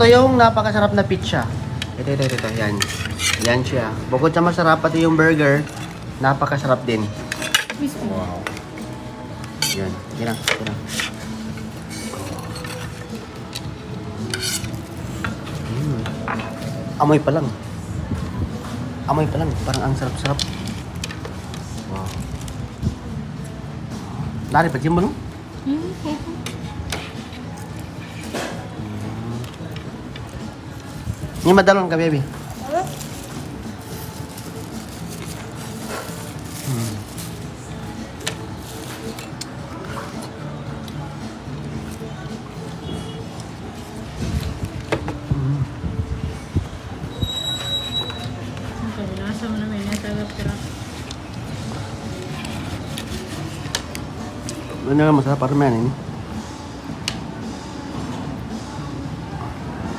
Ito yung napakasarap na pizza. Ito. Yan. Yan siya. Bukod sa masarap, pati yung burger, napakasarap din. Wow. Yan. Yan. Amoy pa lang. Parang ang sarap-sarap. Wow. Dari, pagsin mo no? Ini madalon ka, baby. Nasa mo namin, natagap ka. Ano nga masarap para man ini.